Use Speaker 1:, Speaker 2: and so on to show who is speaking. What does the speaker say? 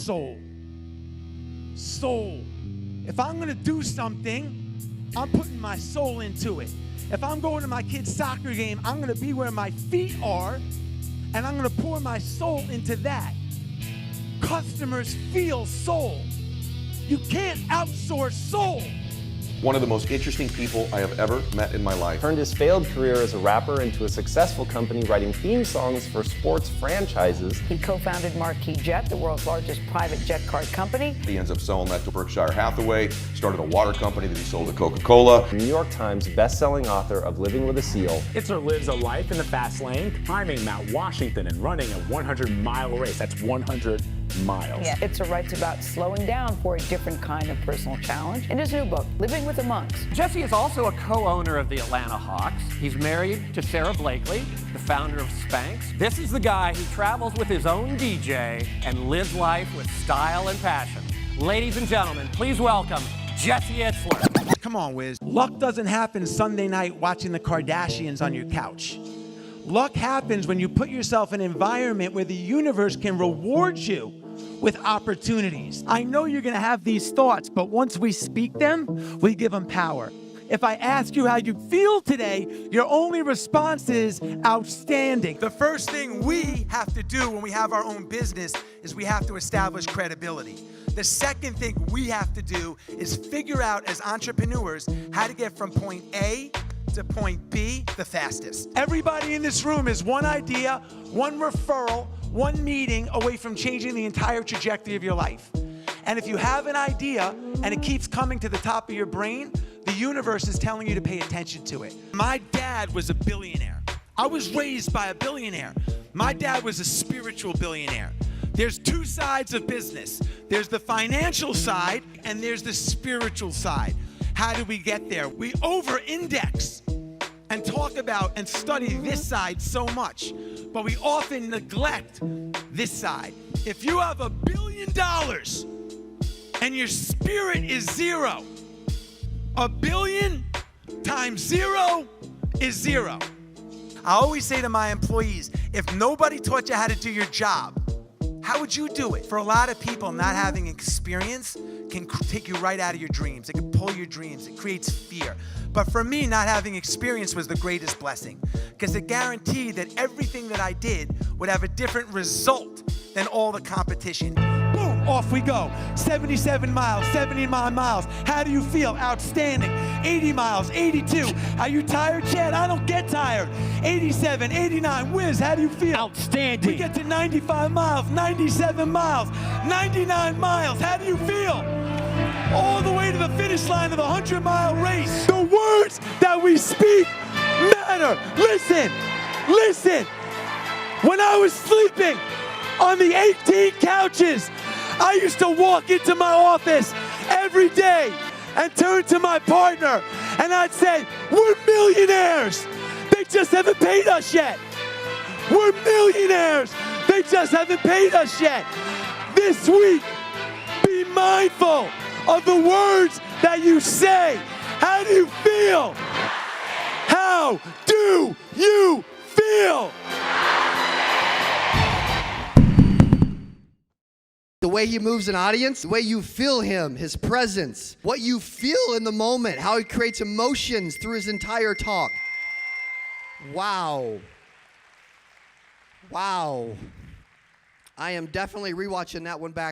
Speaker 1: soul. Soul. If I'm gonna do something, I'm putting my soul into it. If I'm going to my kid's soccer game, I'm gonna be where my feet are, and I'm gonna pour my soul into that. Customers feel soul. You can't outsource soul.
Speaker 2: One of the most interesting people I have ever met in my life.
Speaker 3: Turned his failed career as a rapper into a successful company writing theme songs for sports franchises.
Speaker 4: He co-founded Marquis Jet, the world's largest private jet card company.
Speaker 2: He ends up selling that to Berkshire Hathaway, started a water company that he sold to Coca-Cola.
Speaker 3: New York Times best-selling author of Living with a Seal.
Speaker 5: Itzler lives a life in the fast lane, climbing Mount Washington and running a 100-mile race. That's 100 miles.
Speaker 4: Yeah, Itzler writes about slowing down for a different kind of personal challenge in his new book, Living with the Monks.
Speaker 6: Jesse is also a co-owner of the Atlanta Hawks. He's married to Sarah Blakely, the founder of Spanx. This is the guy who travels with his own DJ and lives life with style and passion. Ladies and gentlemen, please welcome Jesse Itzler.
Speaker 1: Come on, Wiz. Luck doesn't happen Sunday night watching the Kardashians on your couch. Luck happens when you put yourself in an environment where the universe can reward you with opportunities. I know you're gonna have these thoughts, but once we speak them, we give them power. If I ask you how you feel today, your only response is outstanding. The first thing we have to do when we have our own business is we have to establish credibility. The second thing we have to do is figure out as entrepreneurs how to get from point A to point B the fastest. Everybody in this room is one idea, one referral, one meeting away from changing the entire trajectory of your life. And if you have an idea and it keeps coming to the top of your brain, the universe is telling you to pay attention to it. My dad was a billionaire. I was raised by a billionaire. My dad was a spiritual billionaire. There's two sides of business. There's the financial side and there's the spiritual side. How do we get there? We over-index and talk about and study this side so much, but we often neglect this side. If you have $1 billion and your spirit is zero, 1 billion times 0 is 0. I always say to my employees, if nobody taught you how to do your job, how would you do it? For a lot of people, not having experience can take you right out of your dreams. It can pull your dreams. It creates fear. But for me, not having experience was the greatest blessing because it guaranteed that everything that I did would have a different result than all the competition. Boom, off we go. 77 miles, 79 miles. How do you feel? Outstanding. 80 miles, 82. Are you tired, Chad? I don't get tired. 87, 89. Wiz, how do you feel?
Speaker 6: Outstanding.
Speaker 1: We get to 95 miles, 97 miles, 99 miles. How do you feel? All the way to the finish line of the 100-mile race. The words that we speak matter. Listen, listen. When I was sleeping on the 18 couches, I used to walk into my office every day and turn to my partner and I'd say, we're millionaires. They just haven't paid us yet. We're millionaires. They just haven't paid us yet. This week, be mindful of the words that you say. How do you feel? How do you feel?
Speaker 7: The way he moves an audience, the way you feel him, his presence, what you feel in the moment, how he creates emotions through his entire talk. Wow. Wow. I am definitely rewatching that one back.